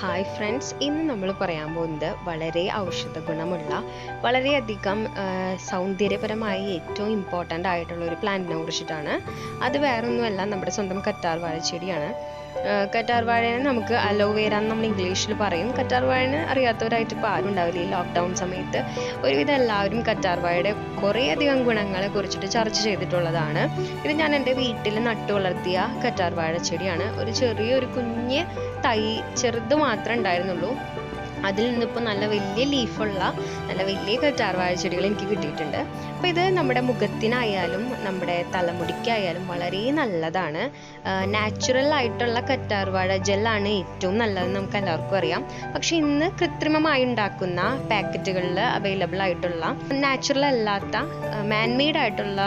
Hi friends, ഇന്ന് നമ്മൾ പറയാൻ പോകുന്നത് വളരെ ഔഷധ ഗുണമുള്ള വളരെയധികം സൗന്ദര്യപരമായി ഏറ്റവും ഇമ്പോർട്ടൻ്റ് ആയിട്ടുള്ള ഒരു പ്ലാന്റിനെ കുറിച്ചിട്ടാണ്. അത് വേറൊന്നുമല്ല, നമ്മുടെ സ്വന്തം കറ്റാർ വാഴച്ചെടിയാണ്. കറ്റാർ വാഴനെ നമുക്ക് അലോവേര എന്ന് നമ്മൾ ഇംഗ്ലീഷിൽ പറയും. കറ്റാർ വാഴനെ അറിയാത്തവരായിട്ട് ഇപ്പോൾ ആരും ഉണ്ടാവില്ല. ഈ ലോക്ക്ഡൗൺ സമയത്ത് ഒരുവിധം എല്ലാവരും കറ്റാർ വാഴയുടെ കുറേയധികം ഗുണങ്ങളെ കുറിച്ചിട്ട് ചർച്ച ചെയ്തിട്ടുള്ളതാണ്. ഇത് ഞാൻ എൻ്റെ വീട്ടിൽ നട്ടു വളർത്തിയ കറ്റാർ വാഴച്ചെടിയാണ്. ഒരു ചെറിയൊരു കുഞ്ഞ് തൈ ചെറുത് മാത്രമേ ഉണ്ടായിരുന്നുള്ളൂ. അതിൽ നിന്നിപ്പോൾ നല്ല വലിയ ലീഫുള്ള നല്ല വലിയ കറ്റാർ വാഴ ചെടികൾ എനിക്ക് കിട്ടിയിട്ടുണ്ട്. അപ്പോൾ ഇത് നമ്മുടെ മുഖത്തിനായാലും നമ്മുടെ തലമുടിക്കായാലും വളരെ നല്ലതാണ്. നാച്ചുറൽ ആയിട്ടുള്ള കറ്റാർ വാഴ ജെല്ലാണ് ഏറ്റവും നല്ലതെന്ന് നമുക്ക് എല്ലാവർക്കും അറിയാം. പക്ഷെ ഇന്ന് കൃത്രിമമായി ഉണ്ടാക്കുന്ന പാക്കറ്റുകളിൽ അവൈലബിൾ ആയിട്ടുള്ള നാച്ചുറൽ അല്ലാത്ത മാൻമെയ്ഡ് ആയിട്ടുള്ള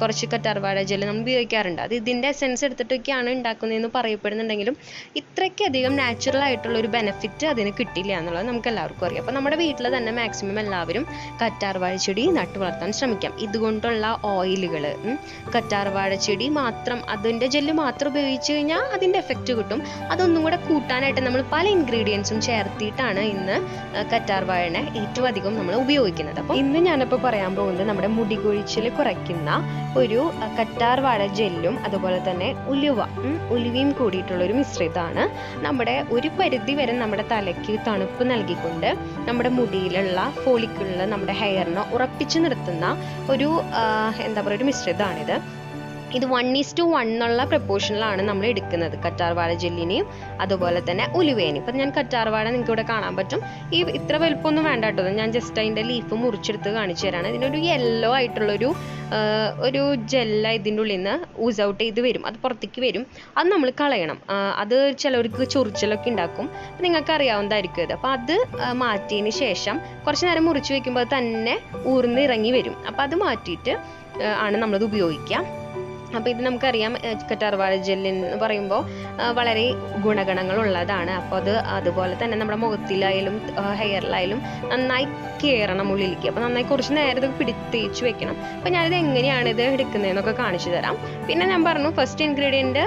കുറച്ച് കറ്റാർ വാഴ ജെല്ല് നമ്മൾ ഉപയോഗിക്കാറുണ്ട്. അത് ഇതിൻ്റെ എസെൻസ് എടുത്തിട്ടൊക്കെയാണ് ഉണ്ടാക്കുന്നതെന്ന് പറയപ്പെടുന്നുണ്ടെങ്കിലും ഇത്രയ്ക്കധികം നാച്ചുറൽ ആയിട്ടുള്ള ഒരു ബെനിഫിറ്റ് അതിന് കിട്ടില്ല എന്നുള്ളത് നമുക്ക് എല്ലാവർക്കും അറിയാം. അപ്പോൾ നമ്മുടെ വീട്ടിൽ തന്നെ മാക്സിമം എല്ലാവരും കറ്റാർ വാഴച്ചെടി നട്ടു വളർത്താൻ ശ്രമിക്കാം. ഇതുകൊണ്ടുള്ള ഓയിലുകൾ, കറ്റാർ വാഴച്ചെടി മാത്രം അതിൻ്റെ ജെല്ല് മാത്രം ഉപയോഗിച്ച് കഴിഞ്ഞാൽ അതിൻ്റെ എഫക്റ്റ് കിട്ടും. അതൊന്നും കൂടെ കൂട്ടാനായിട്ട് നമ്മൾ പല ഇൻഗ്രീഡിയൻസും ചേർത്തിട്ടാണ് ഇന്ന് കറ്റാർ വാഴനെ ഏറ്റവും അധികം നമ്മൾ ഉപയോഗിക്കുന്നത്. അപ്പോൾ ഇന്ന് ഞാനിപ്പോൾ പറയാൻ പോകുന്നത് നമ്മുടെ മുടി കൊഴിച്ചിൽ കുറയ്ക്കുന്ന ഒരു കറ്റാർ വാഴ ജെല്ലും അതുപോലെ തന്നെ ഉലുവയും കൂടിയിട്ടുള്ള ഒരു മിശ്രിതമാണ്. നമ്മുടെ ഒരു പരിധി വരെ നമ്മുടെ തലയ്ക്ക് തണുപ്പ് നൽകിക്കൊണ്ട് നമ്മുടെ മുടിയിലുള്ള ഫോളിക്കിളിൽ നമ്മുടെ ഹെയറിനെ ഉറപ്പിച്ചു നിർത്തുന്ന ഒരു ഒരു മിശ്രിതമാണിത്. ഇത് 1:1 എന്നുള്ള പ്രപ്പോർഷനിലാണ് നമ്മൾ എടുക്കുന്നത് കറ്റാർ വാഴ ജെല്ലിനെയും അതുപോലെ തന്നെ ഉലുവേനെയും. ഇപ്പം ഞാൻ കറ്റാർ വാഴ നിങ്ങൾക്ക് ഇവിടെ കാണാൻ പറ്റും. ഈ ഇത്ര വലുപ്പമൊന്നും വേണ്ട കേട്ടോ. ഞാൻ ജസ്റ്റ് അതിൻ്റെ ലീഫ് മുറിച്ചെടുത്ത് കാണിച്ചു തരാണ്. ഇതിനൊരു യെല്ലോ ആയിട്ടുള്ളൊരു ഒരു ജെല്ല ഇതിൻ്റെ ഉള്ളിൽ നിന്ന് ഊസ് ഔട്ട് ചെയ്ത് വരും. അത് പുറത്തേക്ക് വരും. അത് നമ്മൾ കളയണം. അത് ചിലവർക്ക് ചൊറിച്ചിലൊക്കെ ഉണ്ടാക്കും. അപ്പം നിങ്ങൾക്ക് അറിയാവുന്നതായിരിക്കും ഇത്. അപ്പം അത് മാറ്റിയതിന് ശേഷം കുറച്ച് നേരം മുറിച്ച് വയ്ക്കുമ്പോൾ അത് തന്നെ ഊർന്ന് ഇറങ്ങി വരും. അപ്പം അത് മാറ്റിയിട്ട് ആണ് നമ്മളത് ഉപയോഗിക്കുക. അപ്പോൾ ഇത് നമുക്കറിയാം, കറ്റാർ വാഴ ജെല്ലെന്ന് പറയുമ്പോൾ വളരെ ഗുണഗണങ്ങളുള്ളതാണ്. അപ്പോൾ അതുപോലെ തന്നെ നമ്മുടെ മുഖത്തിലായാലും ഹെയറിലായാലും നന്നായി കയറണം ഉള്ളിലേക്ക്. അപ്പോൾ നന്നായി കുറച്ച് നേരം ഇത് തേച്ച് വെക്കണം. അപ്പോൾ ഞാനിത് എങ്ങനെയാണ് ഇത് എടുക്കുന്നതെന്നൊക്കെ കാണിച്ചു തരാം. പിന്നെ ഞാൻ പറഞ്ഞു, ഫസ്റ്റ് ഇൻഗ്രീഡിയൻറ്റ്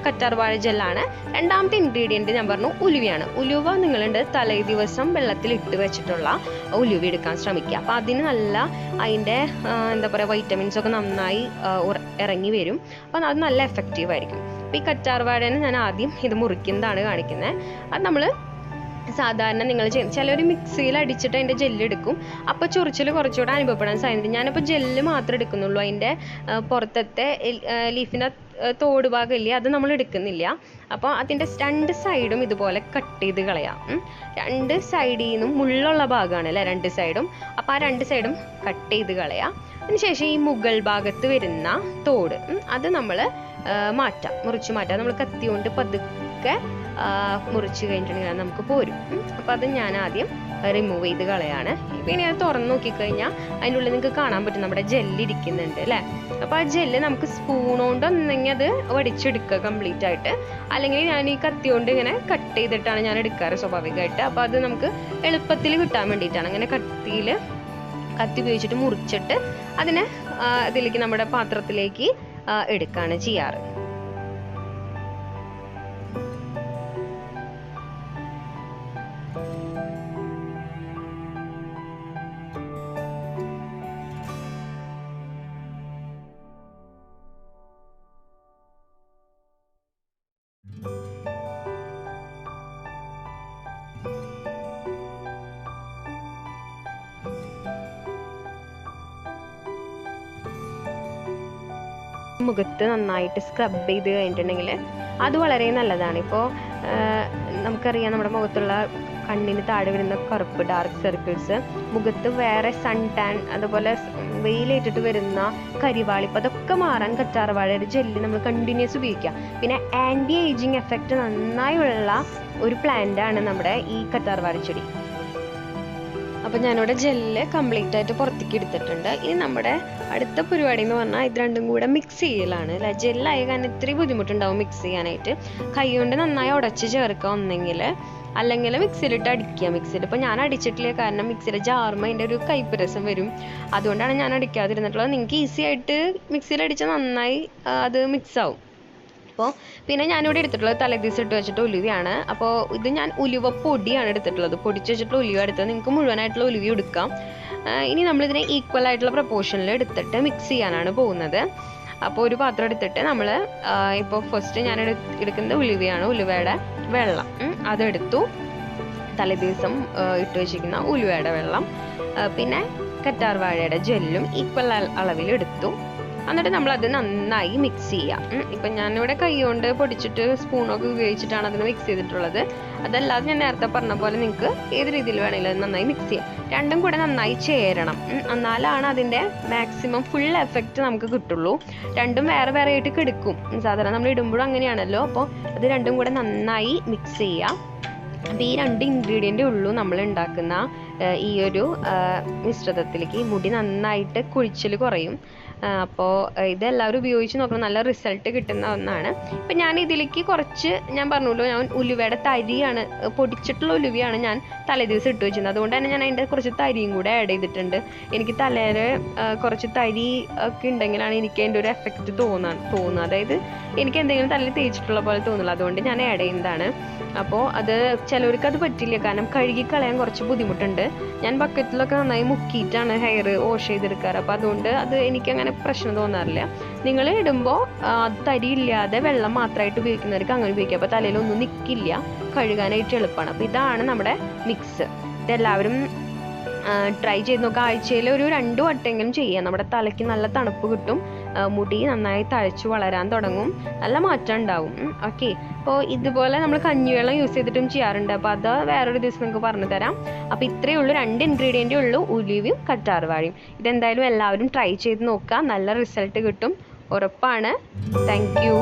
കറ്റാർ വാഴ ജെല്ലാണ്. രണ്ടാമത്തെ ഇൻഗ്രീഡിയൻറ്റ് ഞാൻ പറഞ്ഞു ഉലുവയാണ്. ഉലുവ നിങ്ങളുണ്ട് തലേ ദിവസം വെള്ളത്തിൽ ഇട്ട് വെച്ചിട്ടുള്ള ഉലുവ എടുക്കാൻ ശ്രമിക്കുക. അപ്പോൾ അതിന് നല്ല അതിൻ്റെ വൈറ്റമിൻസ് ഒക്കെ നന്നായി ഇറങ്ങി വരും. അപ്പം അത് നല്ല എഫക്റ്റീവ് ആയിരിക്കും. അപ്പോൾ ഈ കറ്റാർ വാഴനെ ഞാൻ ആദ്യം ഇത് മുറിക്കുന്നതാണ് കാണിക്കുന്നത്. അത് നമ്മൾ സാധാരണ നിങ്ങൾ ചെയ്യും, ചിലർ മിക്സിയിൽ അടിച്ചിട്ട് അതിൻ്റെ ജെല്ല് എടുക്കും. അപ്പോൾ ചൊറിച്ചിൽ കുറച്ചുകൂടെ അനുഭവപ്പെടാൻ സാധ്യത. ഞാനിപ്പോൾ ജെല്ല് മാത്രമേ എടുക്കുന്നുള്ളൂ. അതിൻ്റെ പുറത്തത്തെ ലീഫിൻ്റെ തോട് ഭാഗമില്ലേ, അത് നമ്മൾ എടുക്കുന്നില്ല. അപ്പോൾ അതിൻ്റെ രണ്ട് സൈഡും ഇതുപോലെ കട്ട് ചെയ്ത് കളയാം. രണ്ട് സൈഡിൽ നിന്നും മുള്ളുള്ള ഭാഗമാണ് അല്ലേ രണ്ട് സൈഡും. അപ്പോൾ ആ രണ്ട് സൈഡും കട്ട് ചെയ്ത് കളയാം. അതിനുശേഷം ഈ മുകൾ ഭാഗത്ത് വരുന്ന തോട് അത് നമ്മൾ മുറിച്ച് മാറ്റാം. നമ്മൾ കത്തി കൊണ്ട് പതുക്കെ മുറിച്ച് കഴിഞ്ഞിട്ടുണ്ടെങ്കിൽ നമുക്ക് പോരും. അപ്പോൾ അത് ഞാൻ ആദ്യം റിമൂവ് ചെയ്ത് കളയാണ്. പിന്നെ അത് തുറന്ന് നോക്കിക്കഴിഞ്ഞാൽ അതിൻ്റെ ഉള്ളിൽ നിങ്ങൾക്ക് കാണാൻ പറ്റും നമ്മുടെ ജെല്ല് ഇരിക്കുന്നുണ്ട് അല്ലേ. അപ്പോൾ ആ ജെല്ല് നമുക്ക് സ്പൂൺ കൊണ്ട് ഒന്നെങ്കിൽ അത് വടിച്ചെടുക്കുക കംപ്ലീറ്റ് ആയിട്ട്, അല്ലെങ്കിൽ ഞാൻ ഈ കത്തി കൊണ്ട് ഇങ്ങനെ കട്ട് ചെയ്തിട്ടാണ് ഞാൻ എടുക്കാറ് സ്വാഭാവികമായിട്ട്. അപ്പോൾ അത് നമുക്ക് എളുപ്പത്തിൽ കിട്ടാൻ വേണ്ടിയിട്ടാണ് അങ്ങനെ കത്തി ഉപയോഗിച്ചിട്ട് മുറിച്ചിട്ട് അതിനെ ഇതിലേക്ക് നമ്മുടെ പാത്രത്തിലേക്ക് എടുക്കുകയാണ് ചെയ്യാറ്. മുഖത്ത് നന്നായിട്ട് സ്ക്രബ് ചെയ്ത് കഴിഞ്ഞിട്ടുണ്ടെങ്കിൽ അത് വളരെ നല്ലതാണ്. ഇപ്പോൾ നമുക്കറിയാം, നമ്മുടെ മുഖത്തുള്ള കണ്ണിന് താഴെ വരുന്ന കറുപ്പ് ഡാർക്ക് സർക്കിൾസ്, മുഖത്ത് വേറെ സൺ ടാൻ, അതുപോലെ വെയിലേറ്റിട്ട് വരുന്ന കരിവാളിപ്പ്, അതൊക്കെ മാറാൻ കറ്റാർ വാഴയുടെ ജെല്ല് നമ്മൾ കണ്ടിന്യൂസ് ഉപയോഗിക്കുക. പിന്നെ ആൻറ്റി ഏജിങ് എഫക്റ്റ് നന്നായുള്ള ഒരു പ്ലാന്റാണ് നമ്മുടെ ഈ കറ്റാർ വാഴച്ചെടി. അപ്പോൾ ഞാനിവിടെ ജെല്ല് കംപ്ലീറ്റ് ആയിട്ട് പുറത്തേക്ക് എടുത്തിട്ടുണ്ട്. ഇനി നമ്മുടെ അടുത്ത പരിപാടി എന്ന് പറഞ്ഞാൽ ഇത് രണ്ടും കൂടെ മിക്സ് ചെയ്യലാണ് അല്ലേ. ജെല്ലായ കാരണം ഇത്തിരി ബുദ്ധിമുട്ടുണ്ടാവും മിക്സ് ചെയ്യാനായിട്ട്. കൈ കൊണ്ട് നന്നായി ഉടച്ച് ചേർക്കുക ഒന്നെങ്കിൽ, അല്ലെങ്കിൽ മിക്സിയിലിട്ട് അടിക്കുക. മിക്സിയിൽ ഇപ്പോൾ ഞാൻ അടിച്ചിട്ടില്ല, കാരണം മിക്സിയിലെ ജാറുമ്പോൾ അതിൻ്റെ ഒരു കയ്പ്പ് രസം വരും. അതുകൊണ്ടാണ് ഞാൻ അടിക്കാതിരുന്നിട്ടുള്ളത്. നിങ്ങൾക്ക് ഈസി ആയിട്ട് മിക്സിയിൽ അടിച്ചാൽ നന്നായി അത് മിക്സ് ആവും. അപ്പോൾ പിന്നെ ഞാനിവിടെ എടുത്തിട്ടുള്ളത് തലേദിവസം ഇട്ട് വെച്ചിട്ട് ഉലുവയാണ്. അപ്പോൾ ഇത് ഞാൻ ഉലുവ പൊടിയാണ് എടുത്തിട്ടുള്ളത്, പൊടിച്ച് വെച്ചിട്ടുള്ള ഉലുവ എടുത്തത്. നിങ്ങൾക്ക് മുഴുവനായിട്ടുള്ള ഉലുവ എടുക്കാം. ഇനി നമ്മളിതിനെ ഈക്വൽ ആയിട്ടുള്ള പ്രപ്പോർഷനിൽ എടുത്തിട്ട് മിക്സ് ചെയ്യാനാണ് പോകുന്നത്. അപ്പോൾ ഒരു പാത്രം എടുത്തിട്ട് നമ്മൾ ഇപ്പോൾ ഫസ്റ്റ് ഞാൻ എടുക്കുന്നത് ഉലുവയാണ്, ഉലുവയുടെ വെള്ളം അതെടുത്തു. തലേദിവസം ഇട്ട് വെച്ചിരിക്കുന്ന ഉലുവയുടെ വെള്ളം, പിന്നെ കറ്റാർ വാഴയുടെ ജെല്ലും ഈക്വൽ അളവിൽ എടുത്തു. എന്നിട്ട് നമ്മളത് നന്നായി മിക്സ് ചെയ്യാം. ഇപ്പം ഞാനിവിടെ കൈ കൊണ്ട് പൊടിച്ചിട്ട് സ്പൂണൊക്കെ ഉപയോഗിച്ചിട്ടാണ് അതിന് മിക്സ് ചെയ്തിട്ടുള്ളത്. അതല്ലാതെ ഞാൻ നേരത്തെ പറഞ്ഞ പോലെ നിങ്ങൾക്ക് ഏത് രീതിയിൽ വേണമെങ്കിലും അത് നന്നായി മിക്സ് ചെയ്യാം. രണ്ടും കൂടെ നന്നായി ചേരണം, എന്നാലാണ് അതിൻ്റെ മാക്സിമം ഫുൾ എഫക്റ്റ് നമുക്ക് കിട്ടുള്ളൂ. രണ്ടും വേറെ വേറെ ആയിട്ട് കിടക്കും, സാധാരണ നമ്മൾ ഇടുമ്പോഴും അങ്ങനെയാണല്ലോ. അപ്പോൾ അത് രണ്ടും കൂടെ നന്നായി മിക്സ് ചെയ്യാം. അപ്പോൾ ഈ 2 ഇൻഗ്രീഡിയൻ്റ് ഉള്ളൂ നമ്മൾ ഉണ്ടാക്കുന്ന ഈ ഒരു മിശ്രിതത്തിലേക്ക്. മുടി നന്നായിട്ട് കൊഴിച്ചിൽ കുറയും. അപ്പോൾ ഇതെല്ലാവരും ഉപയോഗിച്ച് നോക്കണം, നല്ല റിസൾട്ട് കിട്ടുന്ന ഒന്നാണ്. ഇപ്പം ഞാൻ ഇതിലേക്ക് കുറച്ച്, ഞാൻ പറഞ്ഞല്ലോ ഞാൻ ഉലുവയുടെ തരിയാണ്, പൊടിച്ചിട്ടുള്ള ഉലുവയാണ് ഞാൻ തലേദിവസം ഇട്ട് വെച്ചിരുന്നത്. അതുകൊണ്ട് തന്നെ ഞാൻ അതിൻ്റെ കുറച്ച് തരിയും കൂടെ ആഡ് ചെയ്തിട്ടുണ്ട്. എനിക്ക് തലയിൽ കുറച്ച് തരി ഒക്കെ ഉണ്ടെങ്കിലാണ് എനിക്ക് അതിൻ്റെ ഒരു എഫക്റ്റ് തോന്നുന്നത്, അതായത് എനിക്ക് എന്തെങ്കിലും തലയിൽ തേച്ചിട്ടുള്ള പോലെ തോന്നുള്ളൂ. അതുകൊണ്ട് ഞാൻ ആഡ് ചെയ്യുന്നതാണ്. അപ്പോൾ അത് ചിലവർക്ക് അത് പറ്റില്ല, കാരണം കഴുകി കളയാൻ കുറച്ച് ബുദ്ധിമുട്ടുണ്ട്. ഞാൻ ബക്കറ്റിലൊക്കെ നന്നായി മുക്കിയിട്ടാണ് ഹെയർ വാഷ് ചെയ്തെടുക്കാറ്. അപ്പോൾ അതുകൊണ്ട് അത് എനിക്കങ്ങനെ പ്രശ്നം തോന്നാറില്ല. നിങ്ങൾ ഇടുമ്പോൾ തരിയില്ലാതെ വെള്ളം മാത്രമായിട്ട് ഉപയോഗിക്കുന്നവർക്ക് അങ്ങനെ ഉപയോഗിക്കാം. അപ്പോൾ തലയിലൊന്നും നിൽക്കില്ല, കഴുകാനായിട്ട് എളുപ്പമാണ്. അപ്പോൾ ഇതാണ് നമ്മുടെ മിക്സ്. ഇതെല്ലാവരും ട്രൈ ചെയ്ത് നോക്കുക. ആഴ്ചയിൽ ഒരു 2 വട്ടമെങ്കിലും ചെയ്യാം. നമ്മുടെ തലയ്ക്ക് നല്ല തണുപ്പ് കിട്ടും, മുടി നന്നായി തഴച്ചു വളരാൻ തുടങ്ങും, നല്ല മാറ്റം ഉണ്ടാവും. ഓക്കെ, അപ്പോൾ ഇതുപോലെ നമ്മൾ കഞ്ഞിവെള്ളം യൂസ് ചെയ്തിട്ടും ചെയ്യാറുണ്ട്. അപ്പോൾ അത് വേറൊരു ദിവസം നിങ്ങൾക്ക് പറഞ്ഞു തരാം. അപ്പോൾ ഇത്രയേ ഉള്ളൂ, 2 ഇൻഗ്രീഡിയൻ്റേ ഉള്ളൂ, ഉലുവയും കറ്റാർവാഴയും. ഇതെന്തായാലും എല്ലാവരും ട്രൈ ചെയ്ത് നോക്കുക, നല്ല റിസൾട്ട് കിട്ടും, ഉറപ്പാണ്. Thank you.